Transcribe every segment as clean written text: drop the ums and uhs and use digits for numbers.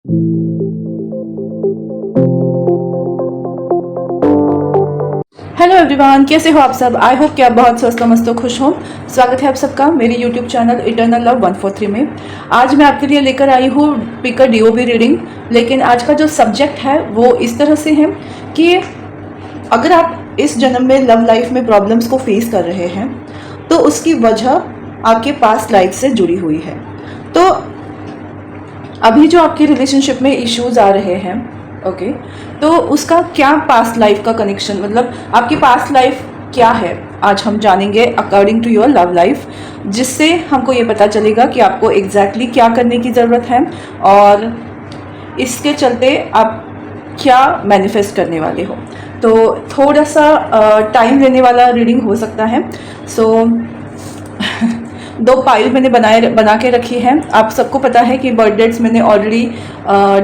Hello everyone, कैसे हो आप सब। आई होप कि आप बहुत स्वस्थ मस्त खुश हो। स्वागत है आप सबका मेरे यूट्यूब चैनल इटर्नल लव 143 में। आज मैं आपके लिए लेकर आई हूँ पिकर डीओबी रीडिंग। लेकिन आज का जो सब्जेक्ट है वो इस तरह से है कि अगर आप इस जन्म में लव लाइफ में प्रॉब्लम्स को फेस कर रहे हैं तो उसकी वजह आपके पास्ट लाइफ से जुड़ी हुई है। तो अभी जो आपके रिलेशनशिप में इश्यूज आ रहे हैं, ओके, तो उसका क्या पास्ट लाइफ का कनेक्शन, मतलब आपकी पास्ट लाइफ क्या है, आज हम जानेंगे according to your love life, जिससे हमको ये पता चलेगा कि आपको एग्जैक्टली क्या करने की ज़रूरत है और इसके चलते आप क्या मैनिफेस्ट करने वाले हो। तो थोड़ा सा टाइम लेने वाला रीडिंग हो सकता है। सो दो पाइल मैंने बना के रखी है। आप सबको पता है कि बर्थ डेट्स मैंने ऑलरेडी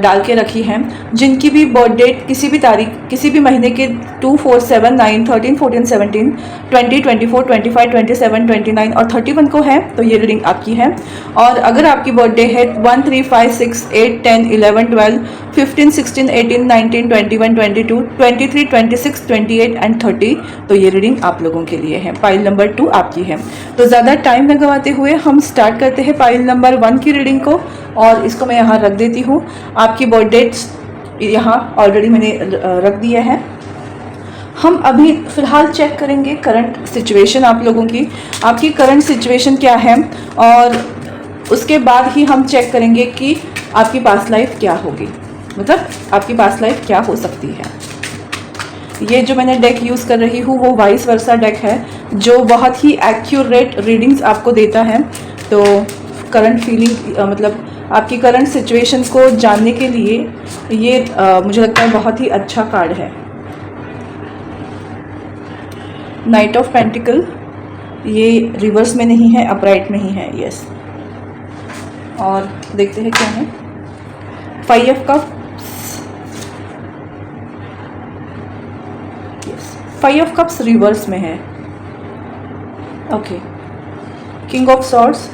डाल के रखी हैं। जिनकी भी बर्थ डेट किसी भी तारीख, किसी भी महीने के 2, 4, 7, 9, 13, 14, 17, 20, 24, 25, 27, 29 और 31 को है तो ये रीडिंग आपकी है। और अगर आपकी बर्थडे है 1, 3, 5, 6, 8, 10, 11, 12, 15, 16, 18, 19, 21, 22, 23, 26, 28 एंड 30 तो ये रीडिंग आप लोगों के लिए है। पाइल नंबर 2 आपकी है। तो ज़्यादा टाइम न गवाते हुए हम स्टार्ट करते हैं पाइल नंबर 1 की रीडिंग को। और इसको मैं यहाँ रख देती हूँ। आपकी बर्थ डेट्स यहाँ ऑलरेडी मैंने रख दिया है। हम अभी फ़िलहाल चेक करेंगे करंट सिचुएशन आप लोगों की, आपकी करंट सिचुएशन क्या है, और उसके बाद ही हम चेक करेंगे कि आपकी पास्ट लाइफ क्या होगी, मतलब आपकी पास्ट लाइफ क्या हो सकती है। ये जो मैंने डेक यूज़ कर रही हूँ वो वाइस वर्सा डेक है, जो बहुत ही एक्यूरेट रीडिंग्स आपको देता है। तो करंट फीलिंग, मतलब आपकी करंट सिचुएशन को जानने के लिए ये मुझे लगता है बहुत ही अच्छा कार्ड है। नाइट ऑफ पेंटिकल, ये रिवर्स में नहीं है, अपराइट में ही है, यस। और देखते हैं क्या है। 5 of cups, 5 of cups reverse में है, okay. King of swords,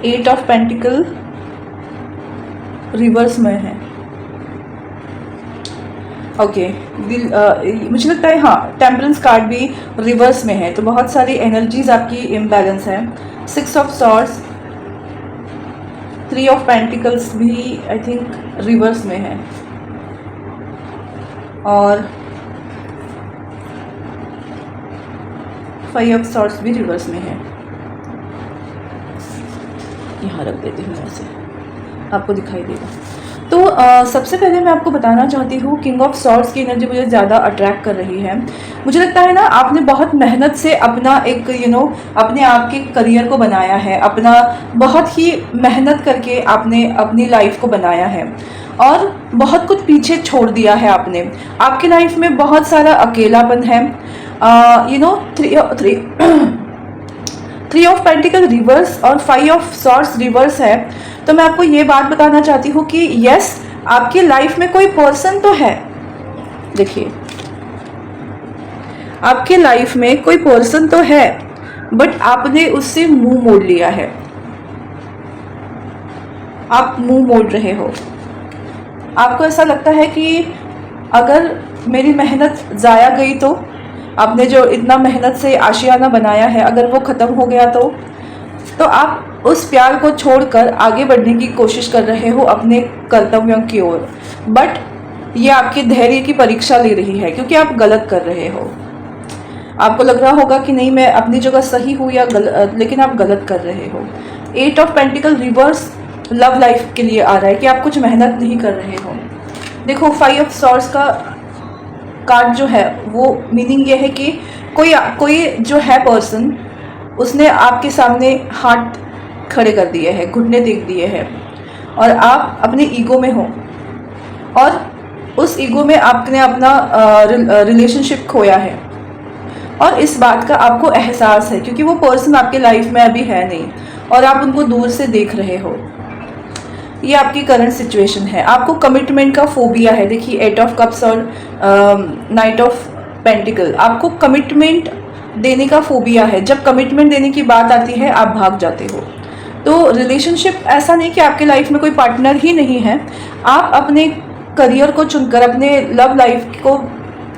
8 of pentacle reverse में है, ओके। मुझे लगता है हाँ, टेम्परेंस कार्ड भी रिवर्स में है, तो बहुत सारी एनर्जीज आपकी इम्बैलेंस है। 6 ऑफ सॉर्ड्स, 3 ऑफ पेंटिकल्स भी आई थिंक रिवर्स में है, और 5 ऑफ सॉर्ड्स भी रिवर्स में है। यहाँ रख देती हूँ, ऐसे आपको दिखाई देगा। तो सबसे पहले मैं आपको बताना चाहती हूँ, किंग ऑफ सॉर्ड्स की एनर्जी मुझे ज़्यादा अट्रैक्ट कर रही है। मुझे लगता है ना, आपने बहुत मेहनत से अपना एक अपने आप के करियर को बनाया है, अपना बहुत ही मेहनत करके आपने अपनी लाइफ को बनाया है और बहुत कुछ पीछे छोड़ दिया है आपने। आपकी लाइफ में बहुत सारा अकेलापन है। 3 ऑफ पेंटिकल रिवर्स और 5 ऑफ सॉर्ड्स रिवर्स है। तो मैं आपको ये बात बताना चाहती हूँ कि यस, आपकी लाइफ में कोई पर्सन तो है। देखिए, आपके लाइफ में कोई पर्सन तो है, बट आपने उससे मुंह मोड़ लिया है। आप मुंह मोड़ रहे हो। आपको ऐसा लगता है कि अगर मेरी मेहनत ज़ाया गई तो, आपने जो इतना मेहनत से आशियाना बनाया है, अगर वो ख़त्म हो गया तो आप उस प्यार को छोड़कर आगे बढ़ने की कोशिश कर रहे हो अपने कर्तव्यों की ओर। बट ये आपके धैर्य की परीक्षा ले रही है, क्योंकि आप गलत कर रहे हो। आपको लग रहा होगा कि नहीं, मैं अपनी जगह सही हूँ या गलत, लेकिन आप गलत कर रहे हो। 8 of pentacle reverse love life के लिए आ रहा है कि आप कुछ मेहनत नहीं कर रहे हो। देखो, 5 ऑफ सॉर्ड्स का कार्ड जो है वो मीनिंग ये है कि कोई जो है पर्सन, उसने आपके सामने हाथ खड़े कर दिए हैं, घुटने टेक दिए हैं, और आप अपने ईगो में हो, और उस ईगो में आपने अपना रिलेशनशिप खोया है, और इस बात का आपको एहसास है, क्योंकि वो पर्सन आपके लाइफ में अभी है नहीं और आप उनको दूर से देख रहे हो। ये आपकी करंट सिचुएशन है। आपको कमिटमेंट का फोबिया है। देखिए, 8 ऑफ कप्स और नाइट ऑफ पेंटिकल, आपको कमिटमेंट देने का फोबिया है। जब कमिटमेंट देने की बात आती है आप भाग जाते हो। तो रिलेशनशिप ऐसा नहीं कि आपके लाइफ में कोई पार्टनर ही नहीं है, आप अपने करियर को चुनकर अपने लव लाइफ को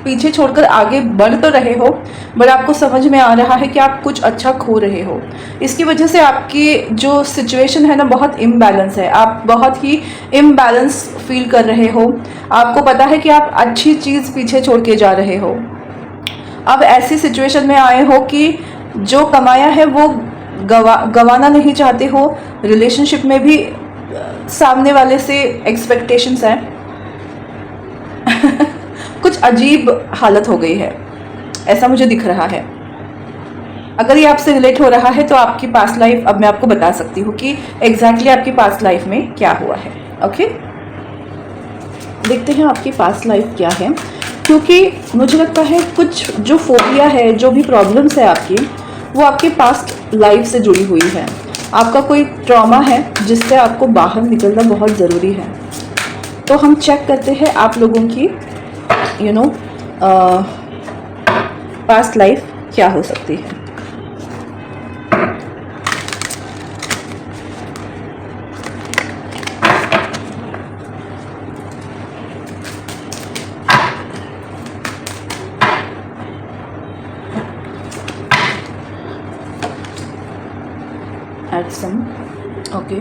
पीछे छोड़कर आगे बढ़ तो रहे हो, बट आपको समझ में आ रहा है कि आप कुछ अच्छा खो रहे हो। इसकी वजह से आपकी जो सिचुएशन है ना बहुत इम्बैलेंस है, आप बहुत ही इम्बैलेंस फील कर रहे हो। आपको पता है कि आप अच्छी चीज़ पीछे छोड़ के जा रहे हो। अब ऐसी सिचुएशन में आए हो कि जो कमाया है वो गंवाना नहीं चाहते हो। रिलेशनशिप में भी सामने वाले से एक्सपेक्टेशंस हैं कुछ अजीब हालत हो गई है, ऐसा मुझे दिख रहा है। अगर ये आपसे रिलेट हो रहा है तो आपकी पास्ट लाइफ अब मैं आपको बता सकती हूँ कि एग्जैक्टली आपकी पास्ट लाइफ में क्या हुआ है। ओके, देखते हैं आपकी पास्ट लाइफ क्या है, क्योंकि मुझे लगता है कुछ जो फोबिया है, जो भी प्रॉब्लम्स है आपकी, वो आपकी पास्ट लाइफ से जुड़ी हुई है। आपका कोई ट्रॉमा है जिससे आपको बाहर निकलना बहुत ज़रूरी है। तो हम चेक करते हैं आप लोगों की पास्ट लाइफ क्या हो सकती है। ओके,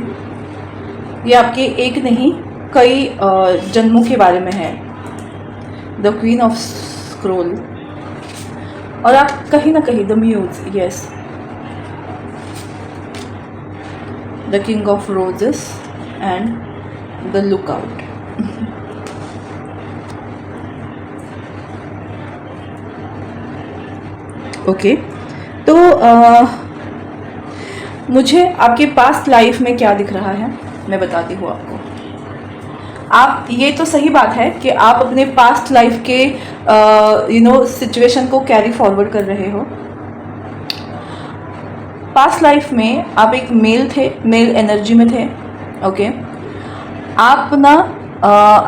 ये आपके एक नहीं कई जन्मों के बारे में है। द क्वीन ऑफ स्क्रोल, और आप कहीं ना कहीं the muse, yes, the king of roses and the look out. Okay, तो मुझे आपके पास्ट लाइफ में क्या दिख रहा है मैं बताती हूँ आपको। आप, ये तो सही बात है कि आप अपने पास्ट लाइफ के सिचुएशन को कैरी फॉरवर्ड कर रहे हो। पास्ट लाइफ में आप एक मेल थे, मेल एनर्जी में थे। ओके, आप ना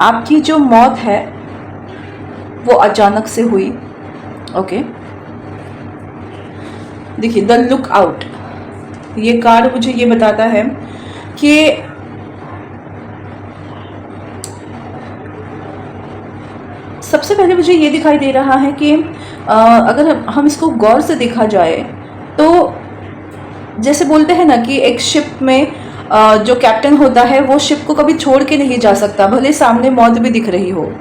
आपकी जो मौत है वो अचानक से हुई। ओके, देखिए द लुक आउट, ये कार्ड मुझे ये बताता है कि सबसे पहले मुझे ये दिखाई दे रहा है कि अगर हम इसको गौर से देखा जाए तो जैसे बोलते हैं ना कि एक शिप में जो कैप्टन होता है वो शिप को कभी छोड़ के नहीं जा सकता, भले सामने मौत भी दिख रही हो।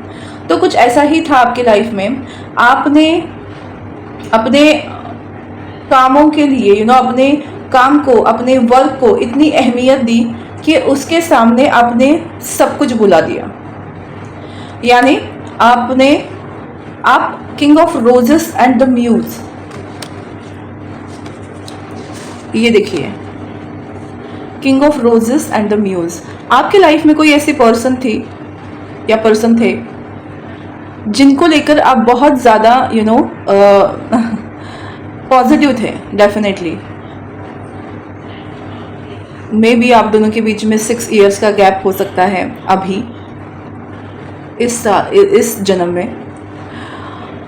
तो कुछ ऐसा ही था आपके लाइफ में। आपने अपने कामों के लिए अपने काम को, अपने वर्क को इतनी अहमियत दी कि उसके सामने आपने सब कुछ भुला दिया। यानी आप king of roses and the muse, ये देखिए king of roses and the muse. आपके लाइफ में कोई ऐसी पर्सन थी या पर्सन थे जिनको लेकर आप बहुत ज़्यादा पॉजिटिव थे। डेफिनेटली मे बी आप दोनों के बीच में 6 इयर्स का गैप हो सकता है अभी इस जन्म में।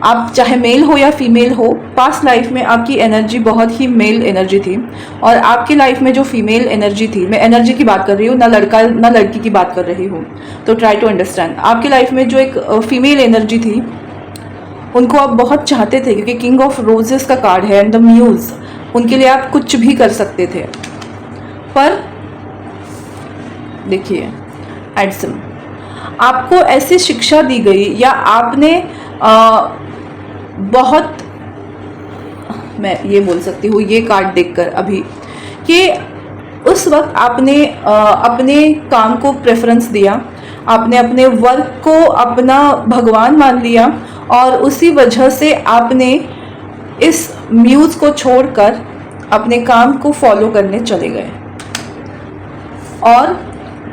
आप चाहे मेल हो या फीमेल हो, पास्ट लाइफ में आपकी एनर्जी बहुत ही मेल एनर्जी थी, और आपकी लाइफ में जो फीमेल एनर्जी थी, मैं एनर्जी की बात कर रही हूँ, ना लड़का ना लड़की की बात कर रही हूँ, तो ट्राई टू अंडरस्टैंड। आपकी लाइफ में जो एक फीमेल एनर्जी थी उनको आप बहुत चाहते थे, क्योंकि किंग ऑफ रोजेस का कार्ड है एंड द म्यूज, उनके लिए आप कुछ भी कर सकते थे। पर देखिए एडसम, आपको ऐसी शिक्षा दी गई, या आपने बहुत, मैं ये बोल सकती हूँ ये कार्ड देखकर अभी, कि उस वक्त आपने अपने काम को प्रेफरेंस दिया, आपने अपने वर्क को अपना भगवान मान लिया, और उसी वजह से आपने इस म्यूज को छोड़कर अपने काम को फॉलो करने चले गए, और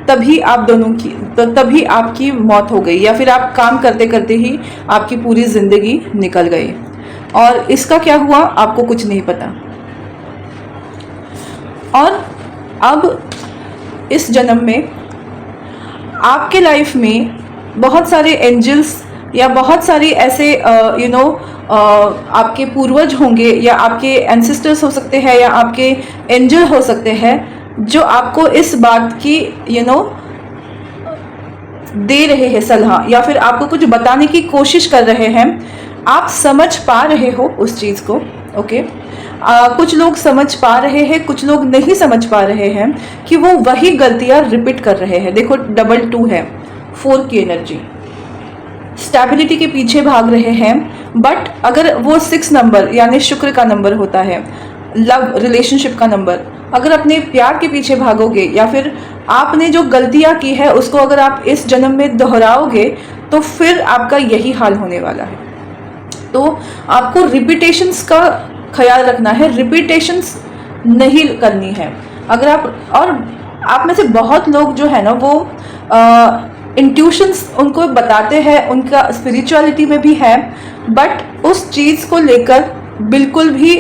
तभी आप दोनों की, तो तभी आपकी मौत हो गई, या फिर आप काम करते करते ही आपकी पूरी ज़िंदगी निकल गई, और इसका क्या हुआ आपको कुछ नहीं पता। और अब इस जन्म में आपके लाइफ में बहुत सारे एंजल्स या बहुत सारी ऐसे आपके पूर्वज होंगे, या आपके एंसेस्टर्स हो सकते हैं, या आपके एंजल हो सकते हैं, जो आपको इस बात की दे रहे हैं सलाह, या फिर आपको कुछ बताने की कोशिश कर रहे हैं, आप समझ पा रहे हो उस चीज़ को। ओके, कुछ लोग समझ पा रहे हैं, कुछ लोग नहीं समझ पा रहे हैं कि वो वही गलतियां रिपीट कर रहे हैं। देखो डबल 2 है, 4 की एनर्जी, स्टेबिलिटी के पीछे भाग रहे हैं। बट अगर वो 6 नंबर यानी शुक्र का नंबर होता है, लव रिलेशनशिप का नंबर, अगर अपने प्यार के पीछे भागोगे या फिर आपने जो गलतियां की है उसको अगर आप इस जन्म में दोहराओगे तो फिर आपका यही हाल होने वाला है। तो आपको रिपीटेशंस का ख्याल रखना है, रिपीटेशंस नहीं करनी है। अगर आप में से बहुत लोग जो है ना वो इंट्यूशंस उनको बताते हैं, उनका स्पिरिचुअलिटी में भी है, बट उस चीज़ को लेकर बिल्कुल भी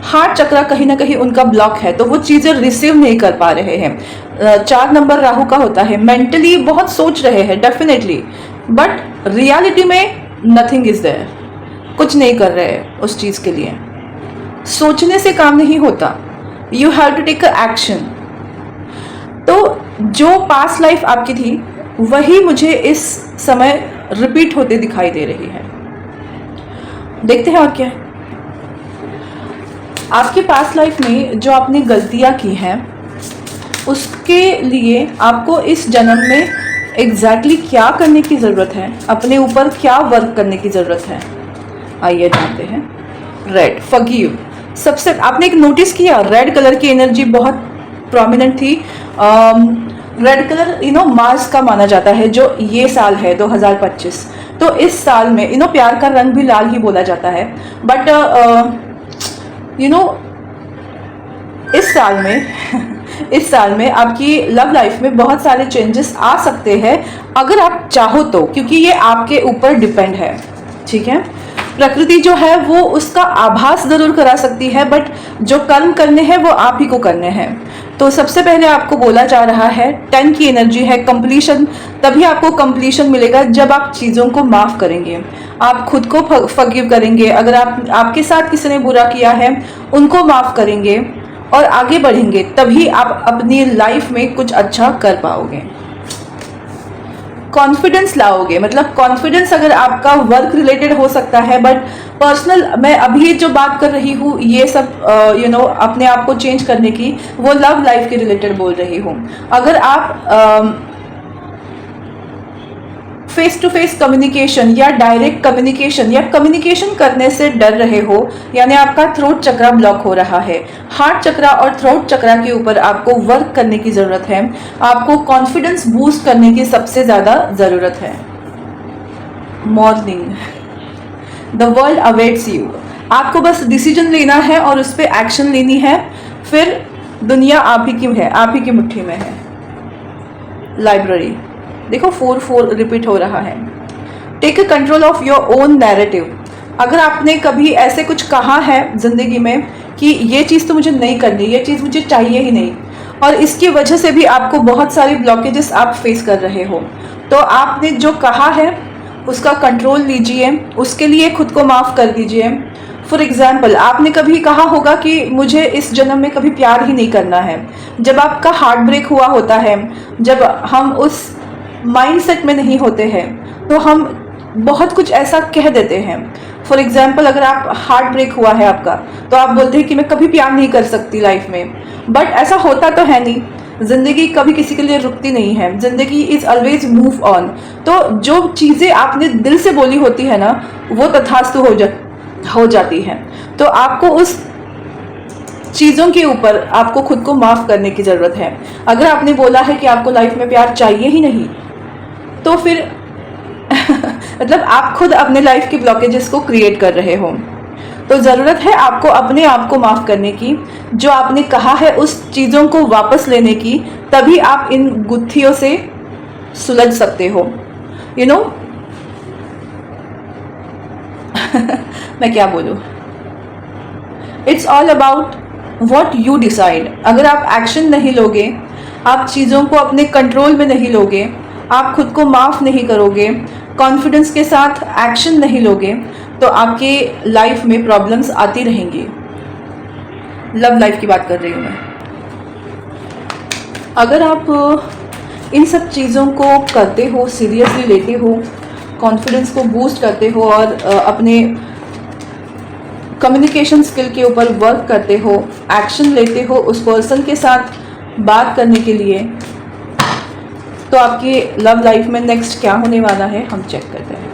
हार्ट चक्रा कहीं ना कहीं उनका ब्लॉक है, तो वो चीज़ें रिसीव नहीं कर पा रहे हैं। 4 नंबर राहु का होता है, मेंटली बहुत सोच रहे हैं डेफिनेटली, बट रियलिटी में नथिंग इज देयर, कुछ नहीं कर रहे हैं उस चीज़ के लिए। सोचने से काम नहीं होता, you have to take a action. तो जो पास्ट लाइफ आपकी थी वही मुझे इस समय रिपीट होते दिखाई दे रही है। देखते हैं और क्या है आपके पास्ट लाइफ में जो आपने गलतियां की हैं उसके लिए आपको इस जन्म में एग्जैक्टली क्या करने की ज़रूरत है, अपने ऊपर क्या वर्क करने की ज़रूरत है, आइए जानते हैं। Red, forgive. सबसे आपने एक नोटिस किया, रेड कलर की एनर्जी बहुत प्रोमिनेंट थी। रेड कलर मार्स का माना जाता है, जो ये साल है 2025, तो इस साल में प्यार का रंग भी लाल ही बोला जाता है। बट इस साल में आपकी लव लाइफ में बहुत सारे चेंजेस आ सकते हैं अगर आप चाहो तो, क्योंकि ये आपके ऊपर डिपेंड है। ठीक है, प्रकृति जो है वो उसका आभास जरूर करा सकती है, बट जो कर्म करने हैं वो आप ही को करने हैं। तो सबसे पहले आपको बोला जा रहा है, 10 की एनर्जी है कंप्लीशन। तभी आपको कंप्लीशन मिलेगा जब आप चीज़ों को माफ़ करेंगे, आप खुद को फॉरगिव करेंगे। अगर आपके साथ किसी ने बुरा किया है उनको माफ़ करेंगे और आगे बढ़ेंगे, तभी आप अपनी लाइफ में कुछ अच्छा कर पाओगे। कॉन्फिडेंस लाओगे, मतलब कॉन्फिडेंस अगर आपका वर्क रिलेटेड हो सकता है, बट पर्सनल मैं अभी जो बात कर रही हूँ ये सब अपने आप को चेंज करने की, वो लव लाइफ के रिलेटेड बोल रही हूँ। अगर आप फेस टू फेस कम्युनिकेशन या डायरेक्ट कम्युनिकेशन या कम्युनिकेशन करने से डर रहे हो, यानी आपका थ्रोट चक्रा ब्लॉक हो रहा है, हार्ट चक्रा और थ्रोट चक्रा के ऊपर आपको वर्क करने की ज़रूरत है। आपको कॉन्फिडेंस बूस्ट करने की सबसे ज़्यादा ज़रूरत है। Morning, the world awaits you. आपको बस डिसीजन लेना है और उस पर एक्शन लेनी है, फिर दुनिया आप ही की है, आप ही की मुट्ठी में है। लाइब्रेरी, देखो 4-4 रिपीट हो रहा है। Take control of your own narrative. अगर आपने कभी ऐसे कुछ कहा है ज़िंदगी में कि ये चीज़ तो मुझे नहीं करनी, ये चीज़ मुझे चाहिए ही नहीं, और इसकी वजह से भी आपको बहुत सारी ब्लॉकेजेस आप फेस कर रहे हो, तो आपने जो कहा है उसका कंट्रोल लीजिए, उसके लिए खुद को माफ़ कर दीजिए। फॉर एग्जाम्पल, आपने कभी कहा होगा कि मुझे इस जन्म में कभी प्यार ही नहीं करना है। जब आपका हार्ट ब्रेक हुआ होता है, जब हम उस माइंडसेट में नहीं होते हैं, तो हम बहुत कुछ ऐसा कह देते हैं। फॉर एग्जाम्पल, अगर आप हार्ट ब्रेक हुआ है आपका, तो आप बोलते हैं कि मैं कभी प्यार नहीं कर सकती लाइफ में, बट ऐसा होता तो है नहीं। जिंदगी कभी किसी के लिए रुकती नहीं है, जिंदगी इज ऑलवेज मूव ऑन। तो जो चीज़ें आपने दिल से बोली होती है ना, वो तथास्तु हो जाती है। तो आपको उस चीज़ों के ऊपर आपको खुद को माफ़ करने की ज़रूरत है। अगर आपने बोला है कि आपको लाइफ में प्यार चाहिए ही नहीं, तो फिर मतलब आप खुद अपने लाइफ की ब्लॉकेजेस को क्रिएट कर रहे हो। तो ज़रूरत है आपको अपने आप को माफ़ करने की, जो आपने कहा है उस चीज़ों को वापस लेने की, तभी आप इन गुत्थियों से सुलझ सकते हो। यू नो मैं क्या बोलूँ, it's all about what you decide. अगर आप एक्शन नहीं लोगे, आप चीज़ों को अपने कंट्रोल में नहीं लोगे, आप खुद को माफ़ नहीं करोगे, कॉन्फिडेंस के साथ एक्शन नहीं लोगे, तो आपके लाइफ में प्रॉब्लम्स आती रहेंगी। लव लाइफ की बात कर रही हूँ मैं। अगर आप इन सब चीज़ों को करते हो, सीरियसली लेते हो, कॉन्फिडेंस को बूस्ट करते हो और अपने कम्युनिकेशन स्किल के ऊपर वर्क करते हो, एक्शन लेते हो उस पर्सन के साथ बात करने के लिए, तो आपकी लव लाइफ में नेक्स्ट क्या होने वाला है हम चेक करते हैं।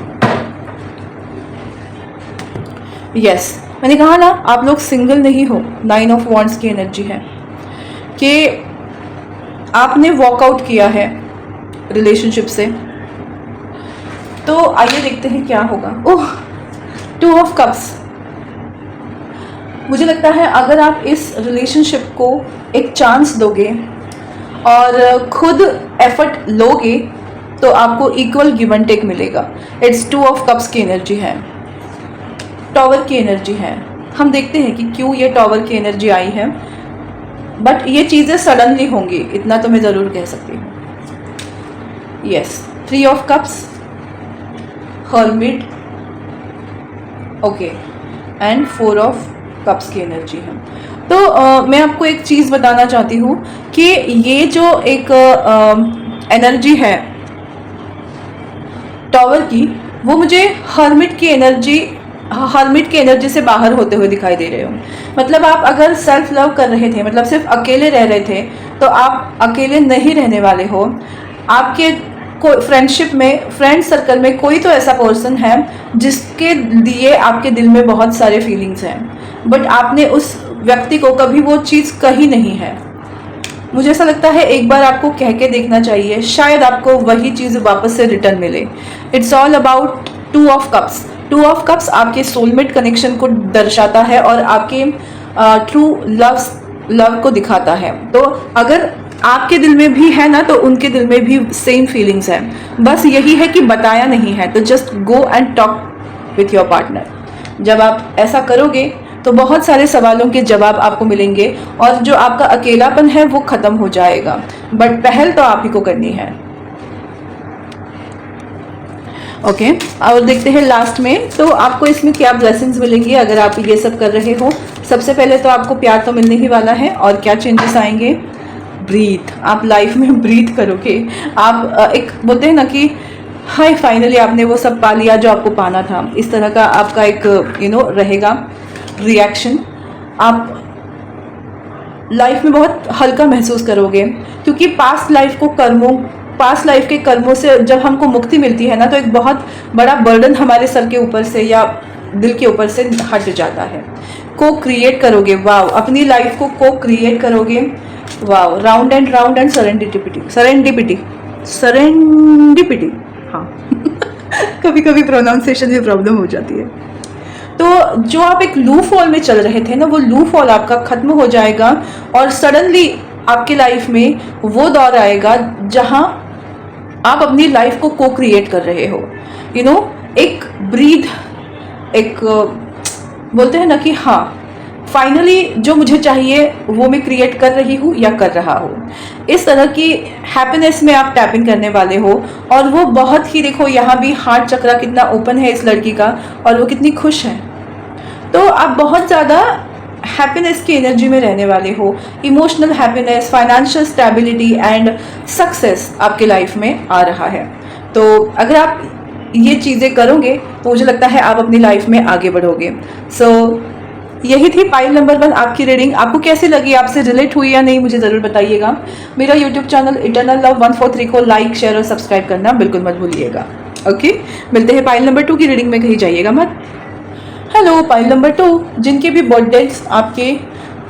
यस, मैंने कहा ना आप लोग सिंगल नहीं हो। 9 ऑफ वॉन्ड्स की एनर्जी है कि आपने वॉकआउट किया है रिलेशनशिप से। तो आइए देखते हैं क्या होगा। ओह, 2 ऑफ कप्स। मुझे लगता है अगर आप इस रिलेशनशिप को एक चांस दोगे और खुद एफर्ट लोगे तो आपको इक्वल गिव एंड टेक मिलेगा। इट्स 2 ऑफ कप्स की एनर्जी है, टॉवर की एनर्जी है। हम देखते हैं कि क्यों ये टॉवर की एनर्जी आई है, बट ये चीज़ें सडनली होंगी, इतना तो मैं ज़रूर कह सकती हूँ। Yes, 3 of cups, hermit, okay, and 4 of cups की एनर्जी है। तो मैं आपको एक चीज़ बताना चाहती हूँ कि ये जो एक एनर्जी है टॉवर की, वो मुझे हर्मिट की एनर्जी से बाहर होते हुए दिखाई दे रहे हो। मतलब आप अगर सेल्फ लव कर रहे थे, मतलब सिर्फ अकेले रह रहे थे, तो आप अकेले नहीं रहने वाले हो। आपके फ्रेंडशिप में, फ्रेंड सर्कल में कोई तो ऐसा पर्सन है जिसके लिए आपके दिल में बहुत सारे फीलिंग्स हैं, बट आपने उस व्यक्ति को कभी वो चीज़ कही नहीं है। मुझे ऐसा लगता है एक बार आपको कह के देखना चाहिए, शायद आपको वही चीज़ वापस से रिटर्न मिले। It's all about 2 of cups. 2 of cups आपके सोलमेट कनेक्शन को दर्शाता है और आपके ट्रू लव को दिखाता है। तो अगर आपके दिल में भी है ना, तो उनके दिल में भी सेम फीलिंग्स है, बस यही है कि बताया नहीं है। तो just go and talk with your partner. जब आप ऐसा करोगे तो बहुत सारे सवालों के जवाब आपको मिलेंगे और जो आपका अकेलापन है वो ख़त्म हो जाएगा, बट पहल तो आप ही को करनी है। ओके, और देखते हैं लास्ट में तो आपको इसमें क्या ब्लेसिंग्स मिलेंगी अगर आप ये सब कर रहे हो। सबसे पहले तो आपको प्यार तो मिलने ही वाला है, और क्या चेंजेस आएंगे? ब्रीथ। आप लाइफ में ब्रीथ करोगे। आप एक बोलते हैं ना कि हाय फाइनली आपने वो सब पा लिया जो आपको पाना था, इस तरह का आपका एक रहेगा रिएक्शन। आप लाइफ में बहुत हल्का महसूस करोगे, क्योंकि पास्ट लाइफ के कर्मों से जब हमको मुक्ति मिलती है ना, तो एक बहुत बड़ा बर्डन हमारे सर के ऊपर से या दिल के ऊपर से हट जाता है। को क्रिएट करोगे, वाव, अपनी लाइफ को क्रिएट करोगे, वाव। राउंड एंड सरेंडिपिटी, हाँ कभी कभी प्रोनाउंसिएशन में प्रॉब्लम हो जाती है। तो जो आप एक लू फॉल में चल रहे थे ना, वो लू फॉल आपका खत्म हो जाएगा और सडनली आपके लाइफ में वो दौर आएगा जहां आप अपनी लाइफ को क्रिएट कर रहे हो। एक ब्रीथ, एक बोलते हैं ना कि हाँ फाइनली जो मुझे चाहिए वो मैं क्रिएट कर रही हूँ या कर रहा हूँ। इस तरह की हैप्पीनेस में आप टैपिंग करने वाले हो, और वो बहुत ही, देखो यहाँ भी हार्ट चक्रा कितना ओपन है इस लड़की का, और वो कितनी खुश है। तो आप बहुत ज़्यादा हैप्पीनेस की एनर्जी में रहने वाले हो। Emotional happiness, financial stability and success आपके लाइफ में आ रहा है। तो अगर आप ये चीज़ें करोगे तो मुझे लगता है आप अपनी लाइफ में आगे बढ़ोगे। यही थी पाइल नंबर 1 आपकी रीडिंग। आपको कैसी लगी, आपसे रिलेट हुई या नहीं, मुझे ज़रूर बताइएगा। मेरा यूट्यूब चैनल इटर्नल लव 143 को लाइक, शेयर और सब्सक्राइब करना बिल्कुल मत भूलिएगा। ओके, मिलते हैं पाइल नंबर 2 की रीडिंग में, कहीं जाइएगा मत। हेलो पाइल नंबर 2, जिनके भी बर्थडेज आपके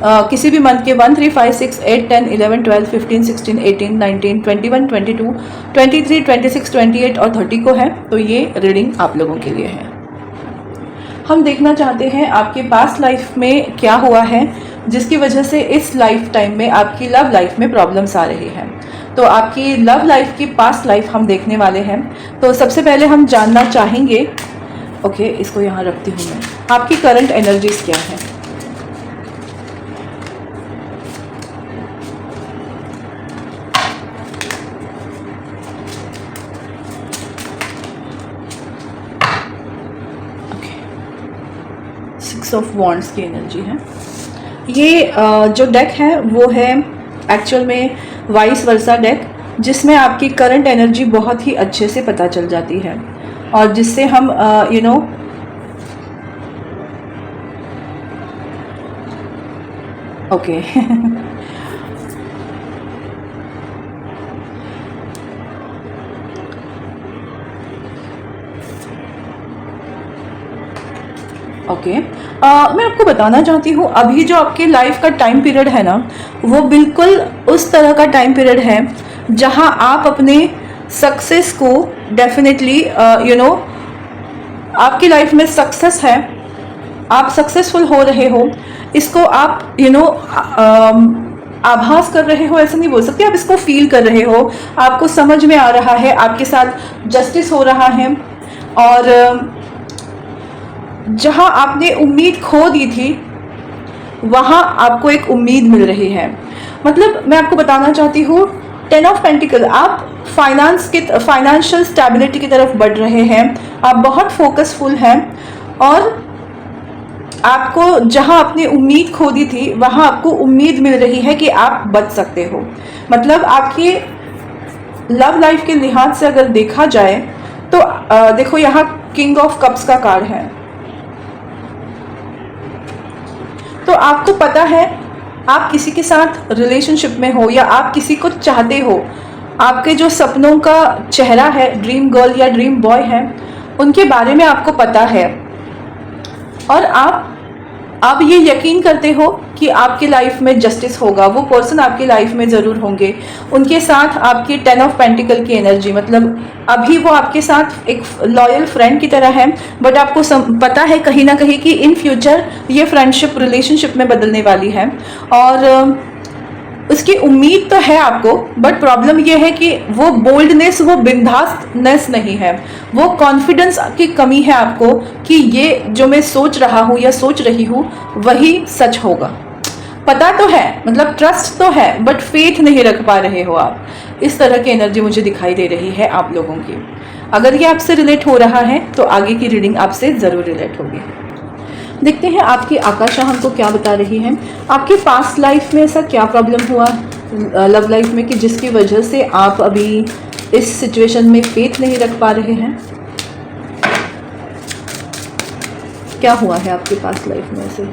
किसी भी मंथ के 1, 3, 5, 6, 8, 10, 11, 12, 15, 16, 18, 19, 21, 22, 23, 26, 28 और 30 को है, तो ये रीडिंग आप लोगों के लिए है। हम देखना चाहते हैं आपके पास्ट लाइफ में क्या हुआ है जिसकी वजह से इस लाइफ टाइम में आपकी लव लाइफ में प्रॉब्लम्स आ रही हैं। तो आपकी लव लाइफ की पास्ट लाइफ हम देखने वाले हैं। तो सबसे पहले हम जानना चाहेंगे, ओके इसको यहाँ रखती हूँ मैं, आपकी करंट एनर्जीज क्या है। सिक्स ऑफ वॉन्ड्स की एनर्जी है। ये जो डेक है वो है एक्चुअल में वाइस वर्सा डेक, जिसमें आपकी करंट एनर्जी बहुत ही अच्छे से पता चल जाती है और जिससे हम ओके ओके मैं आपको बताना चाहती हूँ, अभी जो आपके लाइफ का टाइम पीरियड है ना, वो बिल्कुल उस तरह का टाइम पीरियड है जहाँ आप अपने सक्सेस को डेफिनेटली आपकी लाइफ में सक्सेस है, आप सक्सेसफुल हो रहे हो, इसको आप आभास कर रहे हो, ऐसा नहीं बोल सकते, आप इसको फील कर रहे हो, आपको समझ में आ रहा है, आपके साथ जस्टिस हो रहा है। और जहां आपने उम्मीद खो दी थी वहां आपको एक उम्मीद मिल रही है। मतलब मैं आपको बताना चाहती हूँ, 10 ऑफ पेंटिकल, आप फाइनेंशियल स्टेबिलिटी की तरफ बढ़ रहे हैं, आप बहुत फोकसफुल हैं और आपको जहां आपने उम्मीद खो दी थी वहां आपको उम्मीद मिल रही है कि आप बच सकते हो। मतलब आपकी लव लाइफ के लिहाज से अगर देखा जाए तो देखो यहाँ किंग ऑफ कप्स का कार्ड है, तो आपको पता है आप किसी के साथ रिलेशनशिप में हो या आप किसी को चाहते हो, आपके जो सपनों का चेहरा है, ड्रीम गर्ल या ड्रीम बॉय है, उनके बारे में आपको पता है और आप ये यकीन करते हो कि आपकी लाइफ में जस्टिस होगा, वो पर्सन आपकी लाइफ में ज़रूर होंगे, उनके साथ आपकी 10 ऑफ पेंटिकल की एनर्जी, मतलब अभी वो आपके साथ एक लॉयल फ्रेंड की तरह है, बट आपको पता है कहीं ना कहीं कि इन फ्यूचर ये फ्रेंडशिप रिलेशनशिप में बदलने वाली है और उसकी उम्मीद तो है आपको, बट प्रॉब्लम ये है कि वो बोल्डनेस, वो बिंदासनेस नहीं है, वो कॉन्फिडेंस की कमी है आपको कि ये जो मैं सोच रहा हूँ या सोच रही हूँ वही सच होगा। पता तो है, मतलब ट्रस्ट तो है, बट फेथ नहीं रख पा रहे हो आप। इस तरह की एनर्जी मुझे दिखाई दे रही है आप लोगों की। अगर ये आपसे रिलेट हो रहा है तो आगे की रीडिंग आपसे ज़रूर रिलेट होगी। देखते हैं आपकी आकाशा हमको क्या बता रही है। आपके पास्ट लाइफ में ऐसा क्या प्रॉब्लम हुआ लव लाइफ में कि जिसकी वजह से आप अभी इस सिचुएशन में फेथ नहीं रख पा रहे हैं? क्या हुआ है आपके पास्ट लाइफ में ऐसे?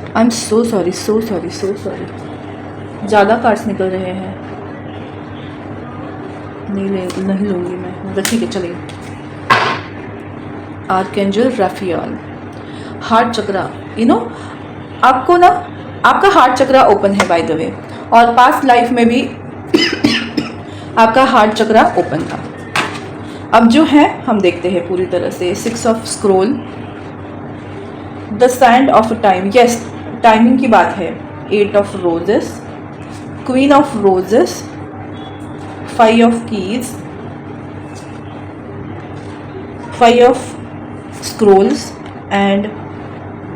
I am so sorry, so sorry, so sorry, ज़्यादा कार्ड्स निकल रहे हैं, नहीं लूँगी मैं, ठीक है चलिए। आर्कएंजल राफियाल, हार्ट चक्रा, आपको ना आपका हार्ट चक्रा ओपन है बाय द वे, और पास्ट लाइफ में भी आपका हार्ट चक्रा ओपन था। अब जो है हम देखते हैं पूरी तरह से। 6 of scroll, the sand of time, yes timing की बात है। 8 of roses, queen of roses, 5 of keys, 5 of scrolls and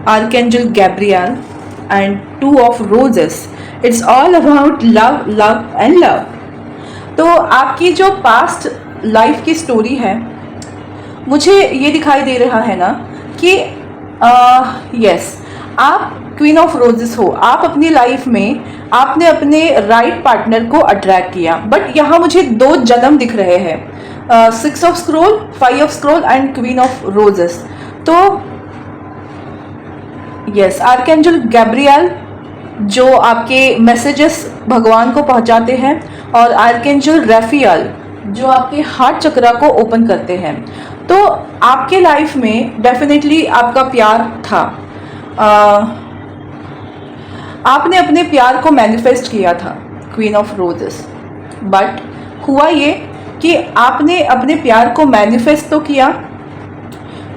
Archangel Gabriel and 2 of roses. It's all about love, love and love. तो आपकी जो पास्ट लाइफ की story है, मुझे ये दिखाई दे रहा है ना कि यस आप क्वीन ऑफ रोजेस हो, आप अपनी लाइफ में आपने अपने राइट पार्टनर को अट्रैक्ट किया, बट यहाँ मुझे 2 जन्म दिख रहे हैं, 6 of scroll, 5 of scroll and queen of roses. तो यस आर्कएंजल गैब्रियल जो आपके मैसेजेस भगवान को पहुंचाते हैं, और आर्कएंजल राफियाल जो आपके हार्ट चक्रा को ओपन करते हैं। तो आपके लाइफ में डेफिनेटली आपका प्यार था, आपने अपने प्यार को मैनिफेस्ट किया था क्वीन ऑफ रोजेस, बट हुआ ये कि आपने अपने प्यार को मैनिफेस्ट तो किया,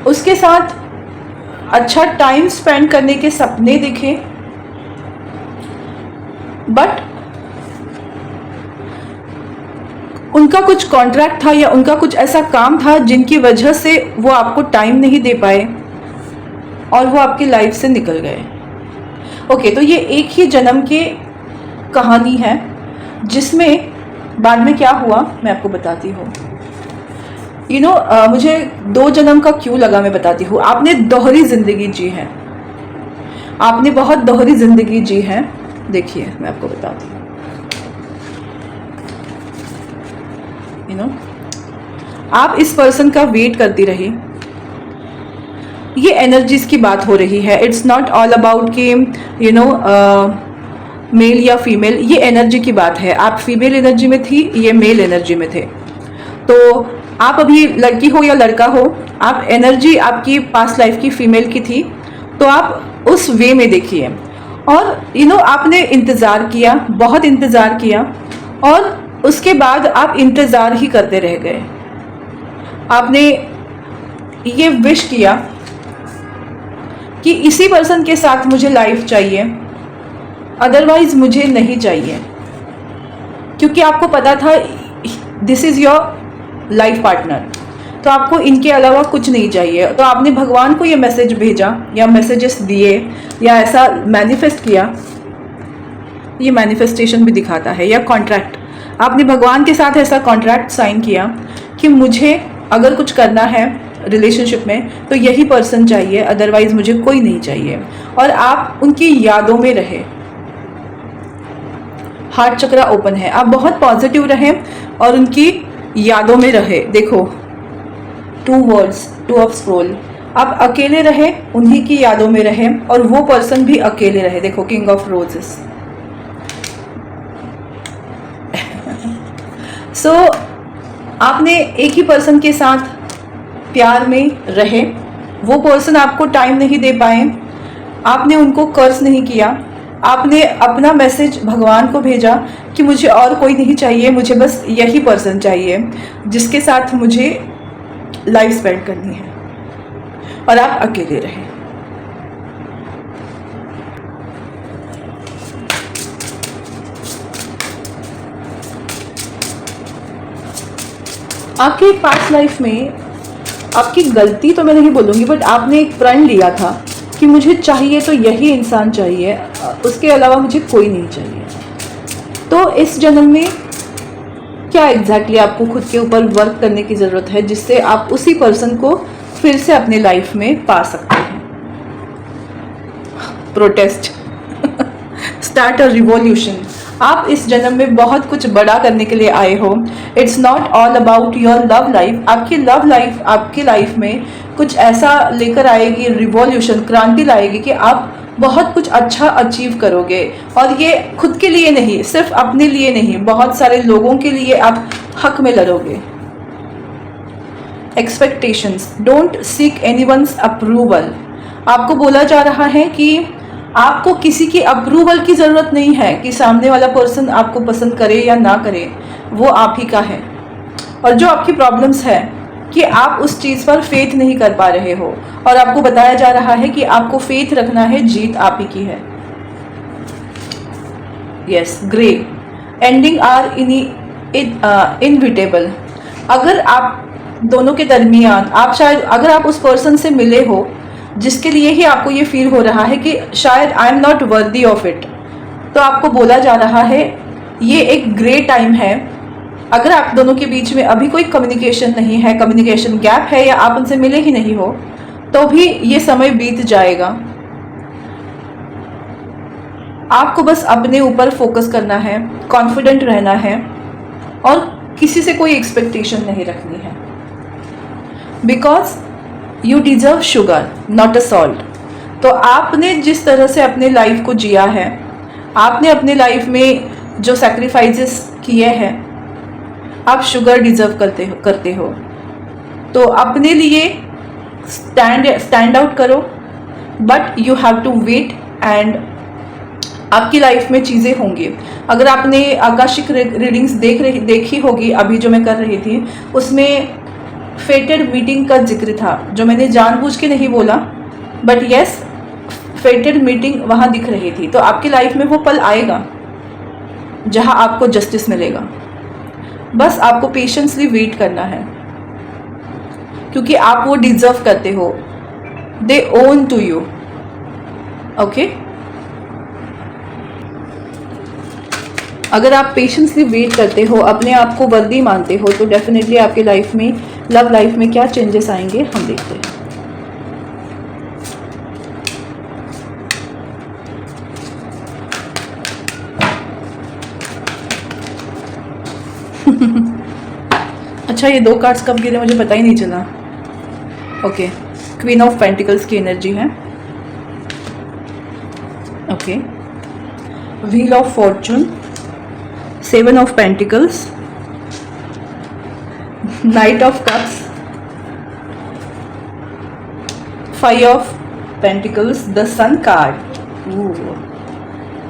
उसके साथ अच्छा टाइम स्पेंड करने के सपने दिखे, बट उनका कुछ कॉन्ट्रैक्ट था या उनका कुछ ऐसा काम था जिनकी वजह से वो आपको टाइम नहीं दे पाए और वो आपकी लाइफ से निकल गए। ओके, तो ये एक ही जन्म की कहानी है जिसमें बाद में क्या हुआ मैं आपको बताती हूँ। मुझे 2 जन्म का क्यों लगा मैं बताती हूँ। आपने दोहरी जिंदगी जी है, आपने बहुत दोहरी जिंदगी जी है, देखिए मैं आपको बताती हूँ, आप इस पर्सन का वेट करती रही, ये एनर्जीज की बात हो रही है। इट्स नॉट ऑल अबाउट कि मेल या फीमेल, ये एनर्जी की बात है। आप फीमेल एनर्जी में थी, ये मेल एनर्जी में थे। तो आप अभी लड़की हो या लड़का हो, आप एनर्जी आपकी पास्ट लाइफ की फीमेल की थी, तो आप उस वे में देखिए। और आपने इंतज़ार किया, बहुत इंतज़ार किया, और उसके बाद आप इंतज़ार ही करते रह गए। आपने ये विश किया कि इसी पर्सन के साथ मुझे लाइफ चाहिए, अदरवाइज मुझे नहीं चाहिए, क्योंकि आपको पता था this is your life partner, तो आपको इनके अलावा कुछ नहीं चाहिए। तो आपने भगवान को ये मैसेज भेजा या मैसेजेस दिए या ऐसा मैनिफेस्ट किया, ये मैनिफेस्टेशन भी दिखाता है, या कॉन्ट्रैक्ट, आपने भगवान के साथ ऐसा कॉन्ट्रैक्ट साइन किया कि मुझे अगर कुछ करना है रिलेशनशिप में तो यही पर्सन चाहिए, अदरवाइज मुझे कोई नहीं चाहिए। और आप उनकी यादों में रहे, हार्ट चक्रा ओपन है, आप बहुत पॉजिटिव रहें और उनकी यादों में रहे। देखो 2 वर्ड्स, 2 ऑफ स्क्रोल, आप अकेले रहे, उन्हीं की यादों में रहे, और वो पर्सन भी अकेले रहे। देखो किंग ऑफ रोजेस। सो आपने एक ही पर्सन के साथ प्यार में रहे, वो पर्सन आपको टाइम नहीं दे पाए, आपने उनको कर्ज नहीं किया, आपने अपना मैसेज भगवान को भेजा कि मुझे और कोई नहीं चाहिए, मुझे बस यही पर्सन चाहिए जिसके साथ मुझे लाइफ स्पेंड करनी है, और आप अकेले रहे। आपके पास्ट लाइफ में आपकी गलती तो मैं नहीं बोलूँगी, बट आपने एक प्रण लिया था कि मुझे चाहिए तो यही इंसान चाहिए, उसके अलावा मुझे कोई नहीं चाहिए। तो इस जन्म में क्या एग्जैक्टली आपको खुद के ऊपर वर्क करने की ज़रूरत है, जिससे आप उसी पर्सन को फिर से अपने लाइफ में पा सकते हैं। Protest start a revolution. आप इस जन्म में बहुत कुछ बड़ा करने के लिए आए हो। It's not all about your love life. आपकी लव लाइफ आपकी लाइफ में कुछ ऐसा लेकर आएगी, रिवॉल्यूशन, क्रांति लाएगी कि आप बहुत कुछ अच्छा अचीव करोगे। और ये खुद के लिए नहीं, सिर्फ अपने लिए नहीं, बहुत सारे लोगों के लिए आप हक में लड़ोगे। Expectations, don't seek anyone's approval. आपको बोला जा रहा है कि आपको किसी की अप्रूवल की ज़रूरत नहीं है कि सामने वाला पर्सन आपको पसंद करे या ना करे, वो आप ही का है। और जो आपकी प्रॉब्लम्स है कि आप उस चीज़ पर फेथ नहीं कर पा रहे हो, और आपको बताया जा रहा है कि आपको फेथ रखना है, जीत आप ही की है। Yes, grey ending are inevitable. अगर आप दोनों के दरमियान, आप शायद अगर आप उस पर्सन से मिले हो जिसके लिए ही आपको ये फील हो रहा है कि शायद I am not worthy of it, तो आपको बोला जा रहा है ये एक ग्रे टाइम है। अगर आप दोनों के बीच में अभी कोई कम्युनिकेशन नहीं है, कम्युनिकेशन गैप है, या आप उनसे मिले ही नहीं हो, तो भी ये समय बीत जाएगा। आपको बस अपने ऊपर फोकस करना है, कॉन्फिडेंट रहना है, और किसी से कोई एक्सपेक्टेशन नहीं रखनी है। Because you deserve sugar not a salt. तो आपने जिस तरह से अपने लाइफ को जिया है, आपने अपने लाइफ में जो सैक्रिफाइसेस किए हैं, आप शुगर डिजर्व करते हो। तो अपने लिए स्टैंड आउट करो, but you have to wait, and आपकी लाइफ में चीज़ें होंगी। अगर आपने आकाशिक रीडिंग्स देखी होगी अभी जो मैं कर रही थी, उसमें फेटेड मीटिंग का जिक्र था, जो मैंने जानबूझ के नहीं बोला, बट यस, फेटेड मीटिंग वहाँ दिख रही थी। तो आपकी लाइफ में वो पल आएगा जहाँ आपको जस्टिस मिलेगा। बस आपको पेशेंसली वेट करना है, क्योंकि आप वो डिजर्व करते हो। दे ओन टू यू। ओके, अगर आप पेशेंसली वेट करते हो, अपने आप को वर्दी मानते हो, तो डेफिनेटली आपके लाइफ में, लव लाइफ में क्या चेंजेस आएंगे हम देखते हैं। अच्छा ये 2 कार्ड्स कब गिरे मुझे पता ही नहीं चला। ओके, क्वीन ऑफ पेंटिकल्स की एनर्जी है। Okay, wheel of fortune, 7 of pentacles, knight of cups, 5 of pentacles, the sun card,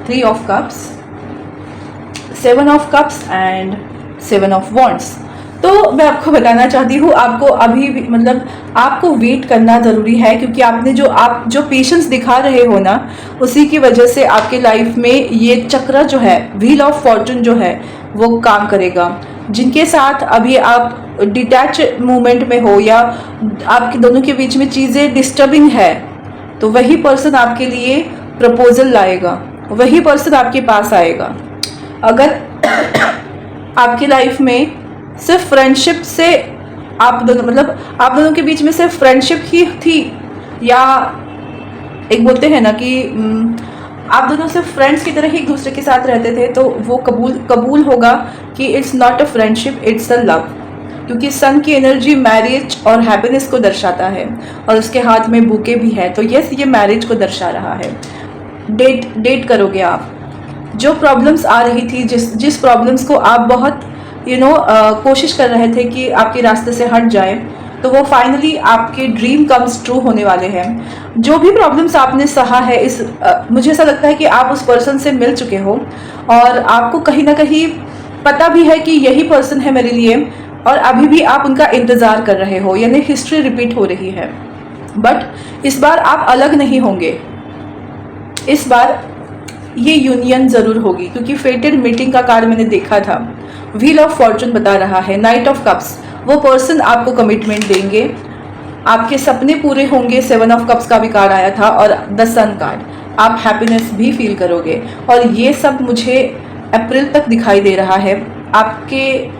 3 of cups, 7 of cups and 7 of wands. तो मैं आपको बताना चाहती हूँ, आपको अभी भी मतलब आपको वेट करना ज़रूरी है, क्योंकि आपने आप जो पेशेंस दिखा रहे हो ना, उसी की वजह से आपके लाइफ में ये चक्र जो है, व्हील ऑफ फॉर्चून जो है वो काम करेगा। जिनके साथ अभी आप डिटैच मूवमेंट में हो या आपके दोनों के बीच में चीज़ें डिस्टर्बिंग है, तो वही पर्सन आपके लिए प्रपोजल लाएगा, वही पर्सन आपके पास आएगा। अगर आपकी लाइफ में सिर्फ फ्रेंडशिप से आप दोनों के बीच में सिर्फ फ्रेंडशिप ही थी, या एक बोलते हैं ना कि आप दोनों सिर्फ फ्रेंड्स की तरह ही एक दूसरे के साथ रहते थे, तो वो कबूल होगा कि it's not a friendship, it's a love. क्योंकि सन की एनर्जी मैरिज और हैप्पीनेस को दर्शाता है, और उसके हाथ में बुके भी है, तो यस ये मैरिज को दर्शा रहा है। डेट करोगे आप। जो प्रॉब्लम्स आ रही थी, जिस प्रॉब्लम्स को आप बहुत कोशिश कर रहे थे कि आपके रास्ते से हट जाए, तो वो फाइनली आपके ड्रीम कम्स ट्रू होने वाले हैं। जो भी प्रॉब्लम्स आपने सहा है, मुझे ऐसा लगता है कि आप उस पर्सन से मिल चुके हो, और आपको कहीं ना कहीं पता भी है कि यही पर्सन है मेरे लिए, और अभी भी आप उनका इंतज़ार कर रहे हो, यानी हिस्ट्री रिपीट हो रही है। बट इस बार आप अलग नहीं होंगे, इस बार ये यूनियन ज़रूर होगी, क्योंकि फेटेड मीटिंग का कार्ड मैंने देखा था। व्हील ऑफ फॉर्चून बता रहा है, नाइट ऑफ कप्स, वो पर्सन आपको कमिटमेंट देंगे, आपके सपने पूरे होंगे। 7 ऑफ कप्स का भी कार्ड आया था, और द सन कार्ड, आप हैप्पीनेस भी फील करोगे। और ये सब मुझे अप्रैल तक दिखाई दे रहा है। आपके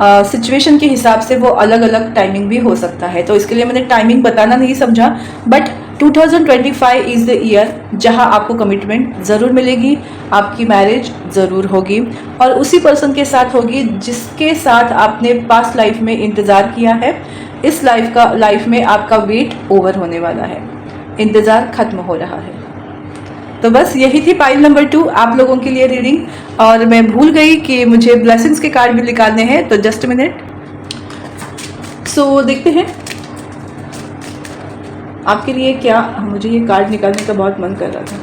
सिचुएशन के हिसाब से वो अलग अलग टाइमिंग भी हो सकता है, तो इसके लिए मैंने टाइमिंग बताना नहीं समझा। बट 2025 इज़ द ईयर जहां आपको कमिटमेंट ज़रूर मिलेगी, आपकी मैरिज ज़रूर होगी, और उसी पर्सन के साथ होगी जिसके साथ आपने पास्ट लाइफ में इंतज़ार किया है। इस लाइफ में आपका वेट ओवर होने वाला है, इंतज़ार खत्म हो रहा है। तो बस यही थी पाइल नंबर 2 आप लोगों के लिए रीडिंग, और मैं भूल गई कि मुझे ब्लेसिंग्स के कार्ड भी निकालने हैं, तो जस्ट मिनट। सो देखते हैं आपके लिए क्या। मुझे ये कार्ड निकालने का बहुत मन कर रहा था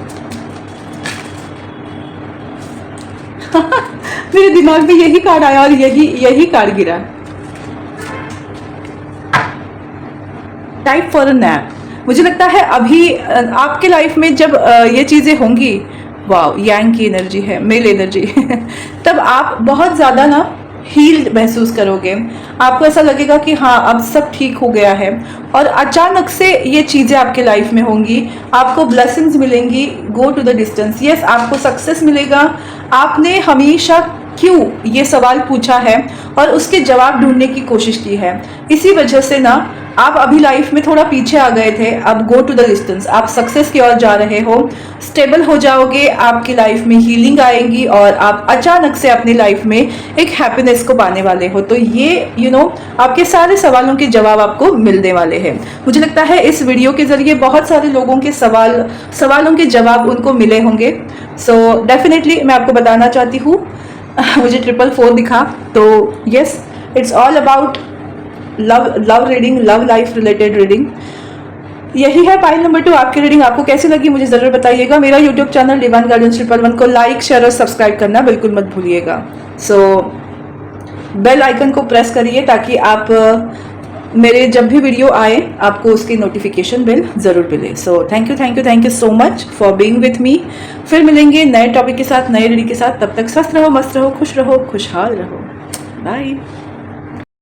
मेरे दिमाग में यही कार्ड आया और यही कार्ड गिरा। Type for a nap. मुझे लगता है अभी आपके लाइफ में जब ये चीज़ें होंगी, वाओ यांग की एनर्जी है, मेल एनर्जी तब आप बहुत ज़्यादा ना हील्ड महसूस करोगे। आपको ऐसा लगेगा कि हाँ अब सब ठीक हो गया है, और अचानक से ये चीज़ें आपके लाइफ में होंगी। आपको ब्लेसिंग्स मिलेंगी, go to the distance. Yes, आपको सक्सेस मिलेगा। आपने हमेशा क्यों ये सवाल पूछा है और उसके जवाब ढूंढने की कोशिश की है, इसी वजह से ना आप अभी लाइफ में थोड़ा पीछे आ गए थे। अब गो टू द डिस्टेंस, आप सक्सेस की ओर जा रहे हो, स्टेबल हो जाओगे, आपकी लाइफ में हीलिंग आएगी, और आप अचानक से अपनी लाइफ में एक हैप्पीनेस को पाने वाले हो। तो ये आपके सारे सवालों के जवाब आपको मिलने वाले हैं। मुझे लगता है इस वीडियो के जरिए बहुत सारे लोगों के सवालों के जवाब उनको मिले होंगे। सो डेफिनेटली मैं आपको बताना चाहती हूँ मुझे 444 दिखा, तो yes it's all about love reading, love life related reading. यही है पाइल नंबर 2 आपकी रीडिंग। आपको कैसी लगी मुझे ज़रूर बताइएगा। मेरा यूट्यूब चैनल डिवाइन गाइडेंस 111 को लाइक, शेयर और सब्सक्राइब करना बिल्कुल मत भूलिएगा। सो बेल आइकन को प्रेस करिए ताकि आप मेरे जब भी वीडियो आए आपको उसकी नोटिफिकेशन बिल ज़रूर मिले। So thank you so much for being with me. फिर मिलेंगे नए टॉपिक के साथ, नए रीडिंग के साथ। तब तक स्वस्थ रहो, मस्त रहो, खुश रहो, खुशहाल रहो। बाय।